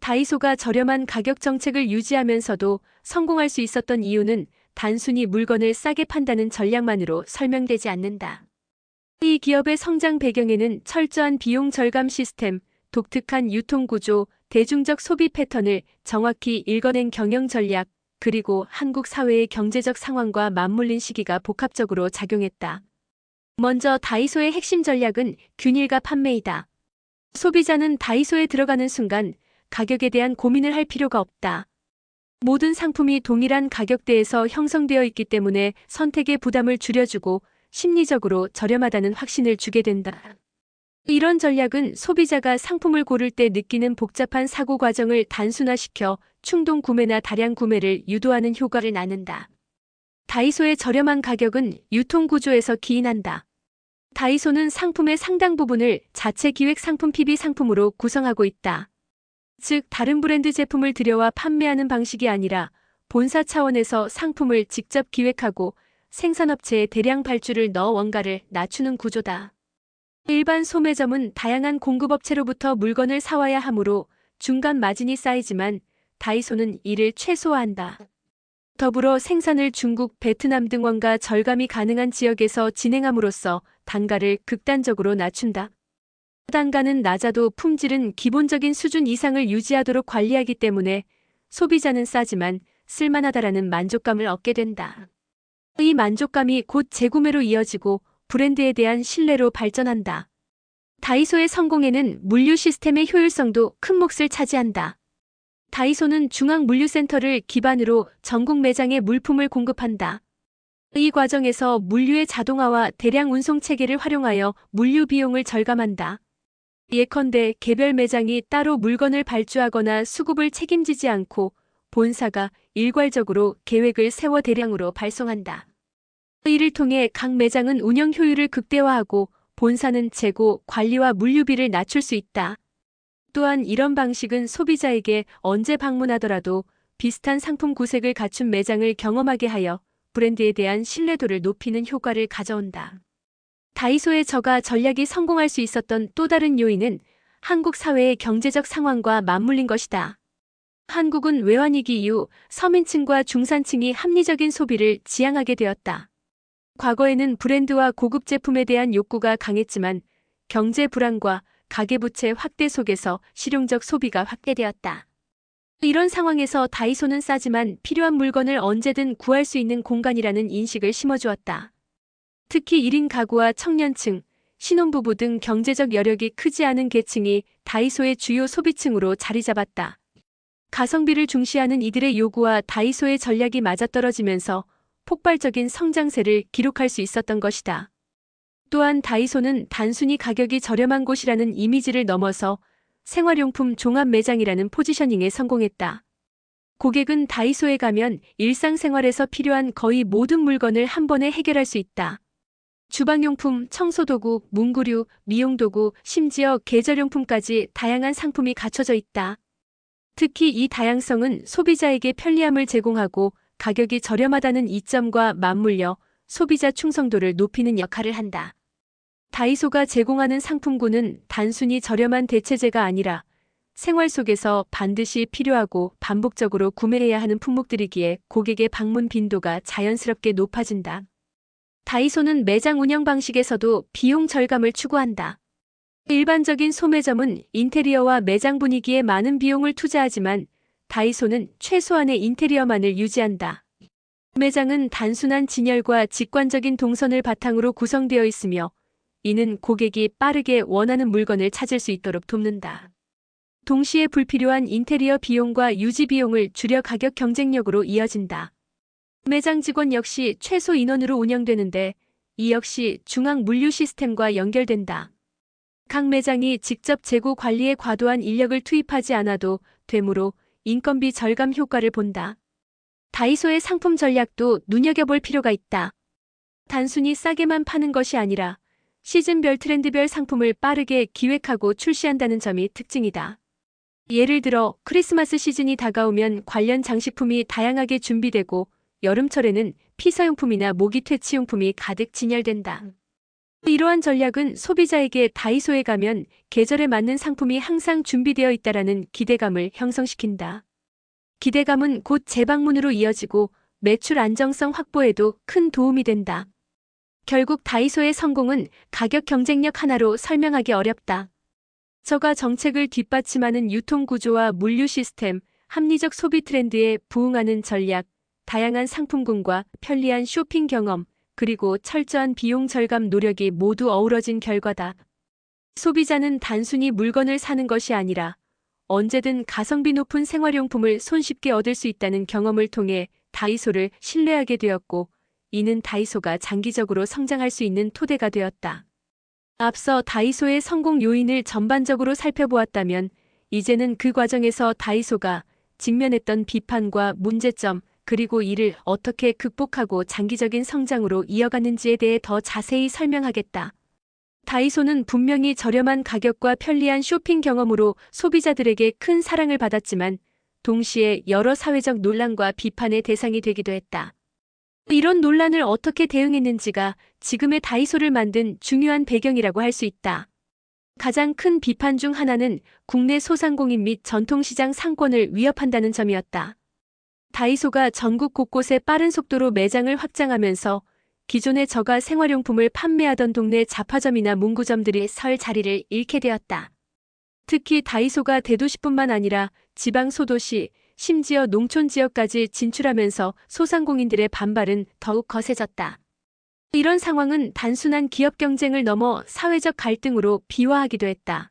다이소가 저렴한 가격 정책을 유지하면서도 성공할 수 있었던 이유는 단순히 물건을 싸게 판다는 전략만으로 설명되지 않는다. 이 기업의 성장 배경에는 철저한 비용 절감 시스템, 독특한 유통 구조, 대중적 소비 패턴을 정확히 읽어낸 경영 전략, 그리고 한국 사회의 경제적 상황과 맞물린 시기가 복합적으로 작용했다. 먼저 다이소의 핵심 전략은 균일가 판매이다. 소비자는 다이소에 들어가는 순간 가격에 대한 고민을 할 필요가 없다. 모든 상품이 동일한 가격대에서 형성되어 있기 때문에 선택의 부담을 줄여주고 심리적으로 저렴하다는 확신을 주게 된다. 이런 전략은 소비자가 상품을 고를 때 느끼는 복잡한 사고 과정을 단순화시켜 충동 구매나 다량 구매를 유도하는 효과를 낳는다. 다이소의 저렴한 가격은 유통 구조에서 기인한다. 다이소는 상품의 상당 부분을 자체 기획 상품 PB 상품으로 구성하고 있다. 즉, 다른 브랜드 제품을 들여와 판매하는 방식이 아니라 본사 차원에서 상품을 직접 기획하고 생산업체에 대량 발주를 넣어 원가를 낮추는 구조다. 일반 소매점은 다양한 공급업체로부터 물건을 사와야 하므로 중간 마진이 쌓이지만 다이소는 이를 최소화한다. 더불어 생산을 중국, 베트남 등 원가 절감이 가능한 지역에서 진행함으로써 단가를 극단적으로 낮춘다. 단가는 낮아도 품질은 기본적인 수준 이상을 유지하도록 관리하기 때문에 소비자는 싸지만 쓸만하다라는 만족감을 얻게 된다. 이 만족감이 곧 재구매로 이어지고 브랜드에 대한 신뢰로 발전한다. 다이소의 성공에는 물류 시스템의 효율성도 큰 몫을 차지한다. 다이소는 중앙물류센터를 기반으로 전국 매장에 물품을 공급한다. 이 과정에서 물류의 자동화와 대량 운송 체계를 활용하여 물류 비용을 절감한다. 예컨대 개별 매장이 따로 물건을 발주하거나 수급을 책임지지 않고 본사가 일괄적으로 계획을 세워 대량으로 발송한다. 이를 통해 각 매장은 운영 효율을 극대화하고 본사는 재고, 관리와 물류비를 낮출 수 있다. 또한 이런 방식은 소비자에게 언제 방문하더라도 비슷한 상품 구색을 갖춘 매장을 경험하게 하여 브랜드에 대한 신뢰도를 높이는 효과를 가져온다. 다이소의 저가 전략이 성공할 수 있었던 또 다른 요인은 한국 사회의 경제적 상황과 맞물린 것이다. 한국은 외환위기 이후 서민층과 중산층이 합리적인 소비를 지향하게 되었다. 과거에는 브랜드와 고급 제품에 대한 욕구가 강했지만 경제 불안과 가계부채 확대 속에서 실용적 소비가 확대되었다. 이런 상황에서 다이소는 싸지만 필요한 물건을 언제든 구할 수 있는 공간이라는 인식을 심어주었다. 특히 1인 가구와 청년층, 신혼부부 등 경제적 여력이 크지 않은 계층이 다이소의 주요 소비층으로 자리 잡았다. 가성비를 중시하는 이들의 요구와 다이소의 전략이 맞아떨어지면서 폭발적인 성장세를 기록할 수 있었던 것이다. 또한 다이소는 단순히 가격이 저렴한 곳이라는 이미지를 넘어서 생활용품 종합 매장이라는 포지셔닝에 성공했다. 고객은 다이소에 가면 일상생활에서 필요한 거의 모든 물건을 한 번에 해결할 수 있다. 주방용품, 청소도구, 문구류, 미용도구, 심지어 계절용품까지 다양한 상품이 갖춰져 있다. 특히 이 다양성은 소비자에게 편리함을 제공하고 가격이 저렴하다는 이점과 맞물려 소비자 충성도를 높이는 역할을 한다. 다이소가 제공하는 상품군은 단순히 저렴한 대체재가 아니라 생활 속에서 반드시 필요하고 반복적으로 구매해야 하는 품목들이기에 고객의 방문 빈도가 자연스럽게 높아진다. 다이소는 매장 운영 방식에서도 비용 절감을 추구한다. 일반적인 소매점은 인테리어와 매장 분위기에 많은 비용을 투자하지만 다이소는 최소한의 인테리어만을 유지한다. 매장은 단순한 진열과 직관적인 동선을 바탕으로 구성되어 있으며 이는 고객이 빠르게 원하는 물건을 찾을 수 있도록 돕는다. 동시에 불필요한 인테리어 비용과 유지 비용을 줄여 가격 경쟁력으로 이어진다. 매장 직원 역시 최소 인원으로 운영되는데 이 역시 중앙 물류 시스템과 연결된다. 각 매장이 직접 재고 관리에 과도한 인력을 투입하지 않아도 되므로 인건비 절감 효과를 본다. 다이소의 상품 전략도 눈여겨볼 필요가 있다. 단순히 싸게만 파는 것이 아니라 시즌별 트렌드별 상품을 빠르게 기획하고 출시한다는 점이 특징이다. 예를 들어 크리스마스 시즌이 다가오면 관련 장식품이 다양하게 준비되고 여름철에는 피서용품이나 모기 퇴치용품이 가득 진열된다. 이러한 전략은 소비자에게 다이소에 가면 계절에 맞는 상품이 항상 준비되어 있다라는 기대감을 형성시킨다. 기대감은 곧 재방문으로 이어지고 매출 안정성 확보에도 큰 도움이 된다. 결국 다이소의 성공은 가격 경쟁력 하나로 설명하기 어렵다. 저가 정책을 뒷받침하는 유통구조와 물류 시스템, 합리적 소비 트렌드에 부응하는 전략, 다양한 상품군과 편리한 쇼핑 경험, 그리고 철저한 비용 절감 노력이 모두 어우러진 결과다. 소비자는 단순히 물건을 사는 것이 아니라 언제든 가성비 높은 생활용품을 손쉽게 얻을 수 있다는 경험을 통해 다이소를 신뢰하게 되었고, 이는 다이소가 장기적으로 성장할 수 있는 토대가 되었다. 앞서 다이소의 성공 요인을 전반적으로 살펴보았다면, 이제는 그 과정에서 다이소가 직면했던 비판과 문제점, 그리고 이를 어떻게 극복하고 장기적인 성장으로 이어갔는지에 대해 더 자세히 설명하겠다. 다이소는 분명히 저렴한 가격과 편리한 쇼핑 경험으로 소비자들에게 큰 사랑을 받았지만, 동시에 여러 사회적 논란과 비판의 대상이 되기도 했다. 이런 논란을 어떻게 대응했는지가 지금의 다이소를 만든 중요한 배경이라고 할 수 있다. 가장 큰 비판 중 하나는 국내 소상공인 및 전통시장 상권을 위협한다는 점이었다. 다이소가 전국 곳곳에 빠른 속도로 매장을 확장하면서 기존의 저가 생활용품을 판매하던 동네 잡화점이나 문구점들이 설 자리를 잃게 되었다. 특히 다이소가 대도시뿐만 아니라 지방 소도시, 심지어 농촌 지역까지 진출하면서 소상공인들의 반발은 더욱 거세졌다. 이런 상황은 단순한 기업 경쟁을 넘어 사회적 갈등으로 비화하기도 했다.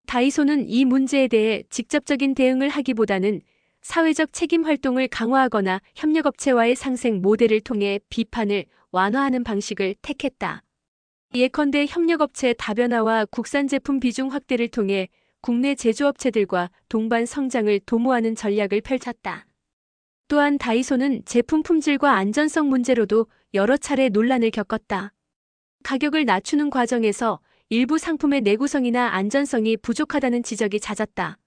다이소는 이 문제에 대해 직접적인 대응을 하기보다는 사회적 책임 활동을 강화하거나 협력업체와의 상생 모델을 통해 비판을 완화하는 방식을 택했다. 예컨대 협력업체 다변화와 국산 제품 비중 확대를 통해 국내 제조업체들과 동반 성장을 도모하는 전략을 펼쳤다. 또한 다이소는 제품 품질과 안전성 문제로도 여러 차례 논란을 겪었다. 가격을 낮추는 과정에서 일부 상품의 내구성이나 안전성이 부족하다는 지적이 잦았다.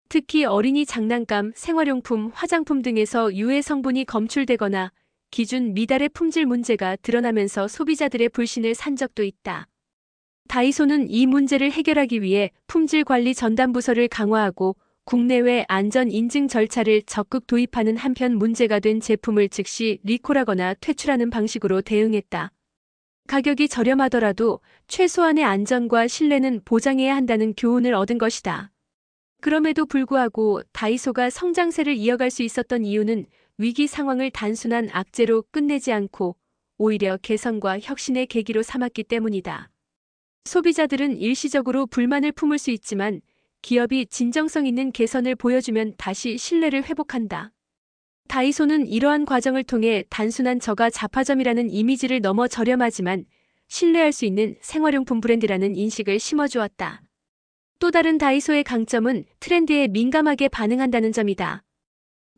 특히 어린이 장난감, 생활용품, 화장품 등에서 유해 성분이 검출되거나 기준 미달의 품질 문제가 드러나면서 소비자들의 불신을 산 적도 있다. 다이소는 이 문제를 해결하기 위해 품질관리 전담부서를 강화하고 국내외 안전 인증 절차를 적극 도입하는 한편 문제가 된 제품을 즉시 리콜하거나 퇴출하는 방식으로 대응했다. 가격이 저렴하더라도 최소한의 안전과 신뢰는 보장해야 한다는 교훈을 얻은 것이다. 그럼에도 불구하고 다이소가 성장세를 이어갈 수 있었던 이유는 위기 상황을 단순한 악재로 끝내지 않고 오히려 개선과 혁신의 계기로 삼았기 때문이다. 소비자들은 일시적으로 불만을 품을 수 있지만 기업이 진정성 있는 개선을 보여주면 다시 신뢰를 회복한다. 다이소는 이러한 과정을 통해 단순한 저가 잡화점이라는 이미지를 넘어 저렴하지만 신뢰할 수 있는 생활용품 브랜드라는 인식을 심어주었다. 또 다른 다이소의 강점은 트렌드에 민감하게 반응한다는 점이다.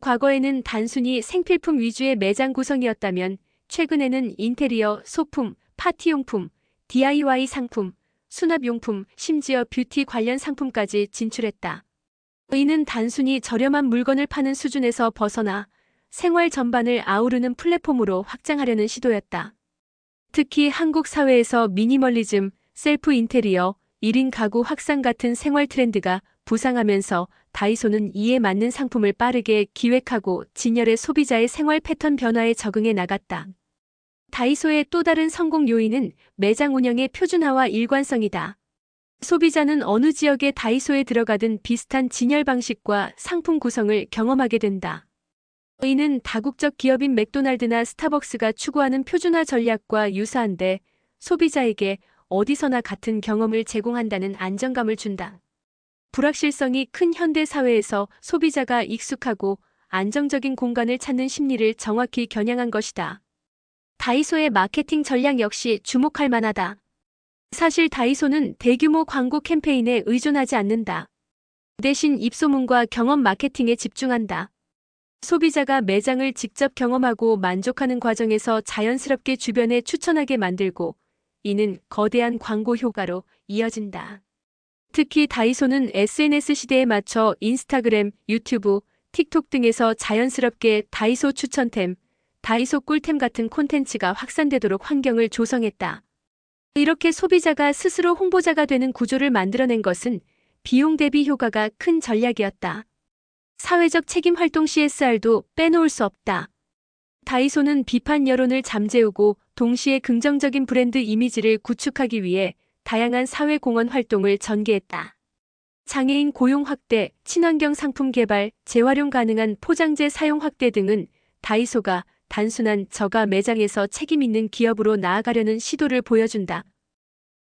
과거에는 단순히 생필품 위주의 매장 구성이었다면 최근에는 인테리어, 소품, 파티용품, DIY 상품, 수납용품, 심지어 뷰티 관련 상품까지 진출했다. 이는 단순히 저렴한 물건을 파는 수준에서 벗어나 생활 전반을 아우르는 플랫폼으로 확장하려는 시도였다. 특히 한국 사회에서 미니멀리즘, 셀프 인테리어, 1인 가구 확산 같은 생활 트렌드가 부상하면서 다이소는 이에 맞는 상품을 빠르게 기획하고 진열해 소비자의 생활 패턴 변화에 적응해 나갔다. 다이소의 또 다른 성공 요인은 매장 운영의 표준화와 일관성이다. 소비자는 어느 지역의 다이소에 들어가든 비슷한 진열 방식과 상품 구성을 경험하게 된다. 이는 다국적 기업인 맥도날드나 스타벅스가 추구하는 표준화 전략과 유사한데 소비자에게 어디서나 같은 경험을 제공한다는 안정감을 준다. 불확실성이 큰 현대 사회에서 소비자가 익숙하고 안정적인 공간을 찾는 심리를 정확히 겨냥한 것이다. 다이소의 마케팅 전략 역시 주목할 만하다. 사실 다이소는 대규모 광고 캠페인에 의존하지 않는다. 대신 입소문과 경험 마케팅에 집중한다. 소비자가 매장을 직접 경험하고 만족하는 과정에서 자연스럽게 주변에 추천하게 만들고 이는 거대한 광고 효과로 이어진다. 특히 다이소는 SNS 시대에 맞춰 인스타그램, 유튜브, 틱톡 등에서 자연스럽게 다이소 추천템, 다이소 꿀템 같은 콘텐츠가 확산되도록 환경을 조성했다. 이렇게 소비자가 스스로 홍보자가 되는 구조를 만들어낸 것은 비용 대비 효과가 큰 전략이었다. 사회적 책임 활동 CSR도 빼놓을 수 없다. 다이소는 비판 여론을 잠재우고 동시에 긍정적인 브랜드 이미지를 구축하기 위해 다양한 사회 공헌 활동을 전개했다. 장애인 고용 확대, 친환경 상품 개발, 재활용 가능한 포장재 사용 확대 등은 다이소가 단순한 저가 매장에서 책임 있는 기업으로 나아가려는 시도를 보여준다.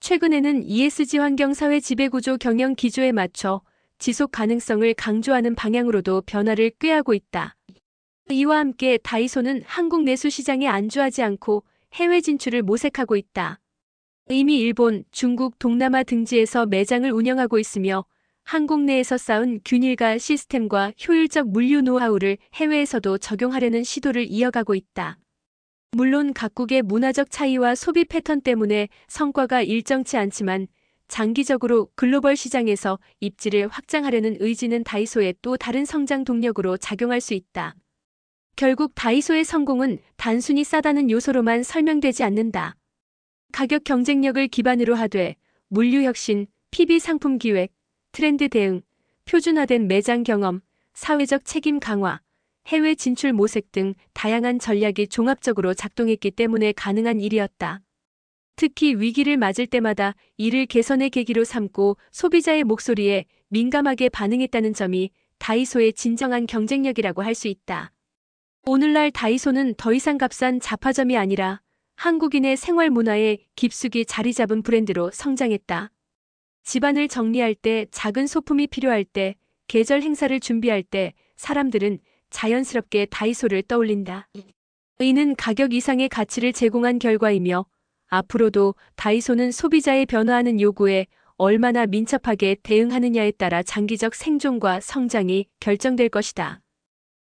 최근에는 ESG 환경사회 지배구조 경영 기조에 맞춰 지속 가능성을 강조하는 방향으로도 변화를 꾀하고 있다. 이와 함께 다이소는 한국 내수 시장에 안주하지 않고 해외 진출을 모색하고 있다. 이미 일본, 중국, 동남아 등지에서 매장을 운영하고 있으며 한국 내에서 쌓은 균일과 시스템과 효율적 물류 노하우를 해외에서도 적용하려는 시도를 이어가고 있다. 물론 각국의 문화적 차이와 소비 패턴 때문에 성과가 일정치 않지만 장기적으로 글로벌 시장에서 입지를 확장하려는 의지는 다이소의 또 다른 성장 동력으로 작용할 수 있다. 결국 다이소의 성공은 단순히 싸다는 요소로만 설명되지 않는다. 가격 경쟁력을 기반으로 하되 물류 혁신, PB 상품 기획, 트렌드 대응, 표준화된 매장 경험, 사회적 책임 강화, 해외 진출 모색 등 다양한 전략이 종합적으로 작동했기 때문에 가능한 일이었다. 특히 위기를 맞을 때마다 이를 개선의 계기로 삼고 소비자의 목소리에 민감하게 반응했다는 점이 다이소의 진정한 경쟁력이라고 할 수 있다. 오늘날 다이소는 더 이상 값싼 잡화점이 아니라 한국인의 생활 문화에 깊숙이 자리 잡은 브랜드로 성장했다. 집안을 정리할 때, 작은 소품이 필요할 때, 계절 행사를 준비할 때 사람들은 자연스럽게 다이소를 떠올린다. 이는 가격 이상의 가치를 제공한 결과이며 앞으로도 다이소는 소비자의 변화하는 요구에 얼마나 민첩하게 대응하느냐에 따라 장기적 생존과 성장이 결정될 것이다.